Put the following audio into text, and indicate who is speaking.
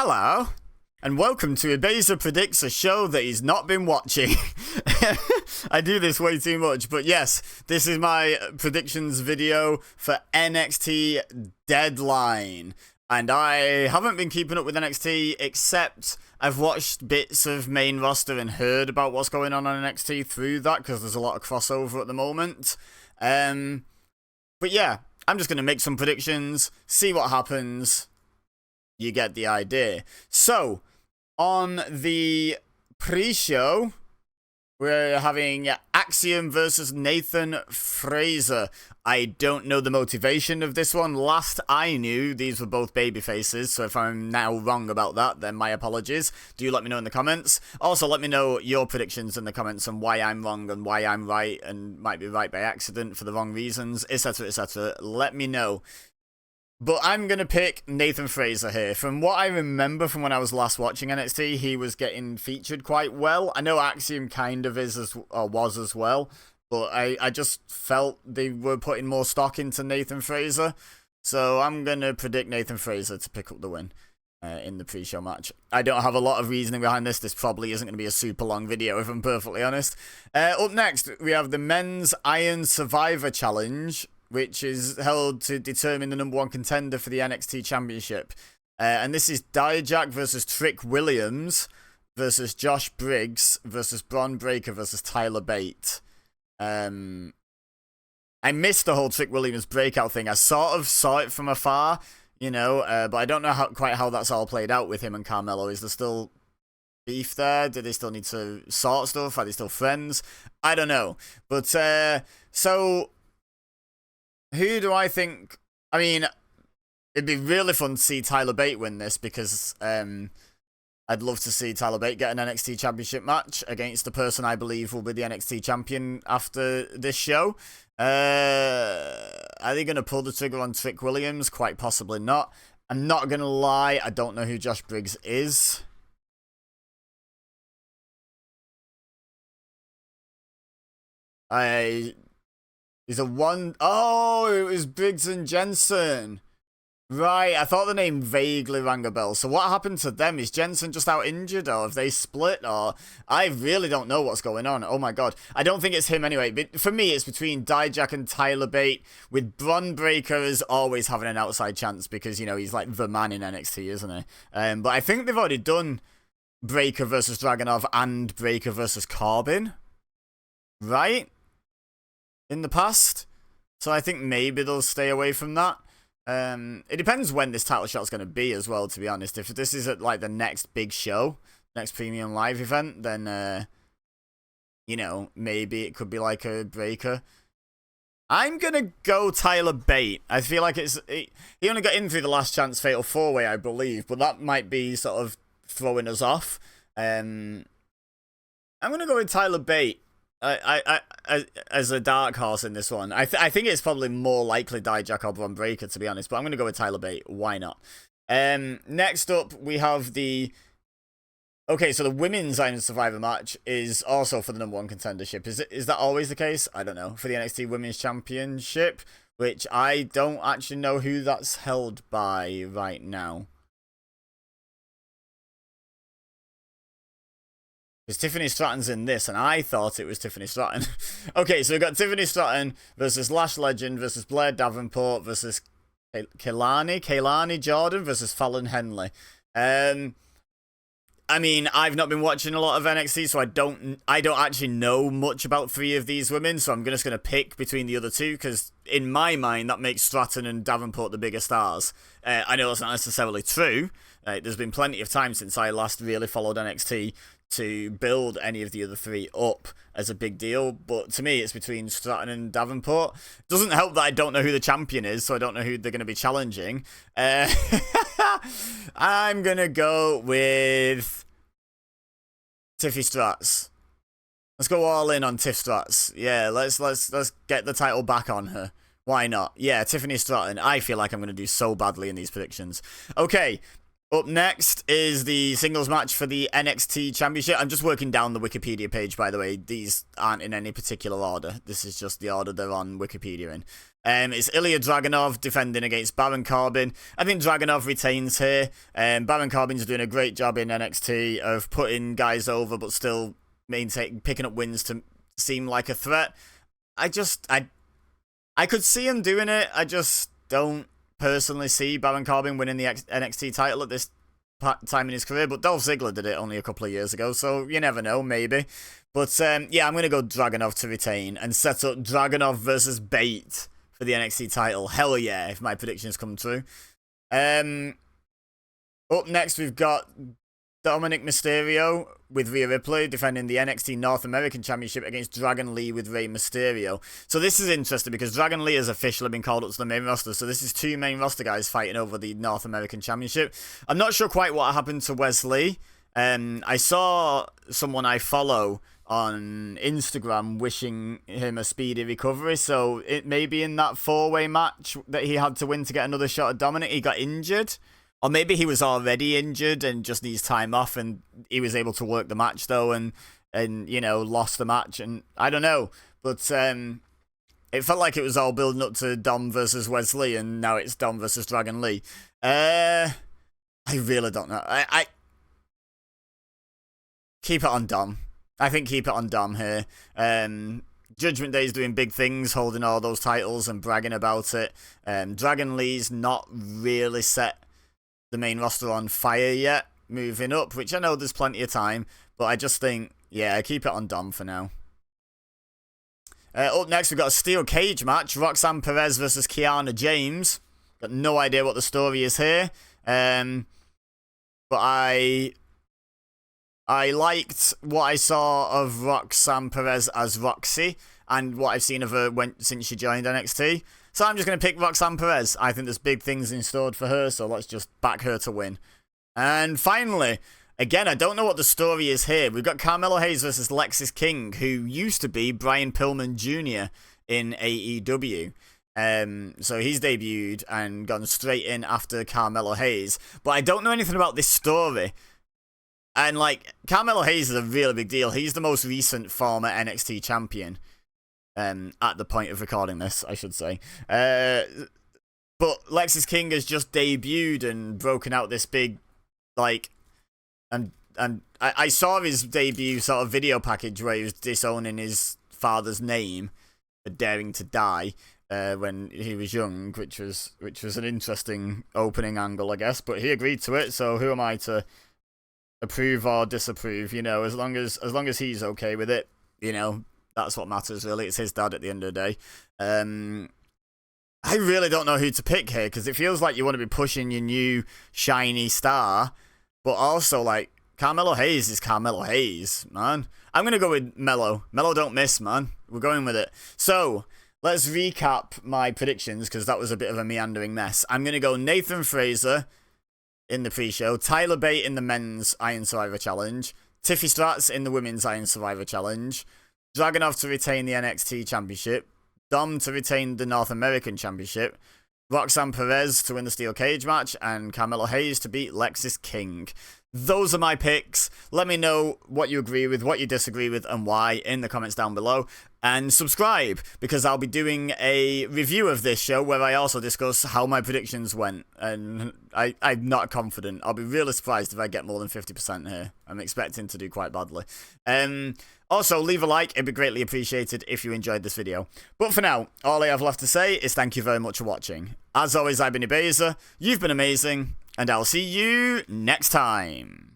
Speaker 1: Hello, and welcome to Ebeza Predicts, a show that he's not been watching. I do this way too much, but yes, this is my predictions video for NXT Deadline. And I haven't been keeping up with NXT, except I've watched bits of main roster and heard about what's going on NXT through that, because there's a lot of crossover at the moment. But yeah, I'm just going to make some predictions, see what happens. You get the idea. So, on the pre-show, we're having Axiom versus Nathan Fraser. I don't know the motivation of this one. Last I knew, these were both babyfaces, so if I'm now wrong about that, then my apologies. Do let me know in the comments. Also, let me know your predictions in the comments and why I'm wrong and why I'm right and might be right by accident for the wrong reasons, etc, etc. Let me know. But I'm going to pick Nathan Fraser here. From what I remember from when I was last watching NXT, he was getting featured quite well. I know Axiom kind of was as well, but I just felt they were putting more stock into Nathan Fraser. So I'm going to predict Nathan Fraser to pick up the win in the pre-show match. I don't have a lot of reasoning behind this. This probably isn't going to be a super long video, if I'm perfectly honest. Up next, we have the Men's Iron Survivor Challenge, which is held to determine the #1 contender for the NXT Championship. And this is Dijak versus Trick Williams versus Josh Briggs versus Bron Breakker versus Tyler Bate. I missed the whole Trick Williams breakout thing. I sort of saw it from afar, you know, but I don't know quite how that's all played out with him and Carmelo. Is there still beef there? Do they still need to sort stuff? Are they still friends? I don't know. But, so who do I think? I mean, it'd be really fun to see Tyler Bate win this, because I'd love to see Tyler Bate get an NXT Championship match against the person I believe will be the NXT Champion after this show. Are they going to pull the trigger on Trick Williams? Quite possibly not. I'm not going to lie, I don't know who Josh Briggs is. He's a one... Oh, it was Briggs and Jensen. Right, I thought the name vaguely rang a bell. So what happened to them? Is Jensen just out injured, or have they split? Or I really don't know what's going on. Oh my god. I don't think it's him anyway. But for me, it's between Dijak and Tyler Bate, with Bron Breakker as always having an outside chance, because, you know, he's like the man in NXT, isn't he? But I think they've already done Breakker versus Dragunov and Breakker versus Corbin. Right? In the past, so I think maybe they'll stay away from that. It depends when this title shot's going to be as well, to be honest. If this is at like the next big show, next premium live event, then you know, maybe it could be like a Breakker. I'm gonna go Tyler Bate. I feel like he only got in through the last chance fatal 4-way, I believe, but that might be sort of throwing us off. I'm gonna go with Tyler Bate. As a dark horse in this one. I think it's probably more likely Dijak or Bron Breakker, to be honest, but I'm going to go with Tyler Bate. Why not? Next up, we have the... Okay, so the Women's Iron Survivor match is also for the #1 contendership. Is that always the case? I don't know. For the NXT Women's Championship, which I don't actually know who that's held by right now. Because Tiffany Stratton's in this, and I thought it was Tiffany Stratton. Okay, so we've got Tiffany Stratton versus Lash Legend versus Blair Davenport versus Kaylani Jordan versus Fallon Henley. I mean, I've not been watching a lot of NXT, so I don't actually know much about 3 of these women, so I'm just going to pick between the other 2, because in my mind, that makes Stratton and Davenport the bigger stars. I know that's not necessarily true. There's been plenty of time since I last really followed NXT to build any of the other 3 up as a big deal, but to me it's between Stratton and Davenport. Doesn't help that I don't know who the champion is, so I don't know who they're going to be challenging. I'm gonna go with Tiffy Strats. Let's go all in on Tiff Strats. Yeah, let's get the title back on her. Why not? Yeah, Tiffany Stratton. I feel like I'm going to do so badly in these predictions. Okay, up next is the singles match for the NXT Championship. I'm just working down the Wikipedia page, by the way. These aren't in any particular order. This is just the order they're on Wikipedia in. It's Ilya Dragunov defending against Baron Corbin. I think Dragunov retains here. Baron Corbin's doing a great job in NXT of putting guys over, but still picking up wins to seem like a threat. I could see him doing it. I just don't personally see Baron Corbin winning the NXT title at this time in his career. But Dolph Ziggler did it only a couple of years ago, so you never know, maybe. But yeah, I'm going to go Dragunov to retain and set up Dragunov versus Bate for the NXT title. Hell yeah, if my predictions come true. Up next, we've got Dominic Mysterio with Rhea Ripley defending the NXT North American Championship against Dragon Lee with Rey Mysterio. So this is interesting because Dragon Lee has officially been called up to the main roster. So this is two main roster guys fighting over the North American Championship. I'm not sure quite what happened to Wesley. I saw someone I follow on Instagram wishing him a speedy recovery. So it may be in that four-way match that he had to win to get another shot at Dominic, he got injured. Or maybe he was already injured and just needs time off, and he was able to work the match though, and you know, lost the match, and I don't know, but it felt like it was all building up to Dom versus Wesley, and now it's Dom versus Dragon Lee. I really don't know. I keep it on Dom. I think keep it on Dom here. Judgment Day is doing big things, holding all those titles and bragging about it. Dragon Lee's not really set the main roster on fire yet, moving up, which I know there's plenty of time, but I just think, yeah, keep it on Dom for now. Up next, we've got a steel cage match, Roxanne Perez versus Kiana James. Got no idea what the story is here, but I liked what I saw of Roxanne Perez as Roxy, and what I've seen of her since she joined NXT. So I'm just going to pick Roxanne Perez. I think there's big things in store for her, so let's just back her to win. And finally, again, I don't know what the story is here. We've got Carmelo Hayes versus Lexis King, who used to be Brian Pillman Jr. in AEW. So he's debuted and gone straight in after Carmelo Hayes. But I don't know anything about this story. And, like, Carmelo Hayes is a really big deal. He's the most recent former NXT champion. At the point of recording this, I should say. But Lexis King has just debuted and broken out this big, like, and I saw his debut sort of video package where he was disowning his father's name for daring to die when he was young, which was an interesting opening angle, I guess. But he agreed to it, so who am I to approve or disapprove? You know, as long as he's okay with it, you know. That's what matters, really. It's his dad at the end of the day. I really don't know who to pick here, because it feels like you want to be pushing your new shiny star, but also, like, Carmelo Hayes is Carmelo Hayes, man. I'm going to go with Melo. Melo don't miss, man. We're going with it. So, let's recap my predictions, because that was a bit of a meandering mess. I'm going to go Nathan Fraser in the pre-show, Tyler Bate in the men's Iron Survivor Challenge, Tiffy Stratz in the women's Iron Survivor Challenge, Dragunov to retain the NXT Championship, Dom to retain the North American Championship, Roxanne Perez to win the steel cage match, and Carmelo Hayes to beat Lexis King. Those are my picks. Let me know what you agree with, what you disagree with, and why in the comments down below. And subscribe, because I'll be doing a review of this show where I also discuss how my predictions went. And I'm not confident. I'll be really surprised if I get more than 50% here. I'm expecting to do quite badly. Also, leave a like. It'd be greatly appreciated if you enjoyed this video. But for now, all I have left to say is thank you very much for watching. As always, I've been EBEZA. You've been amazing. And I'll see you next time.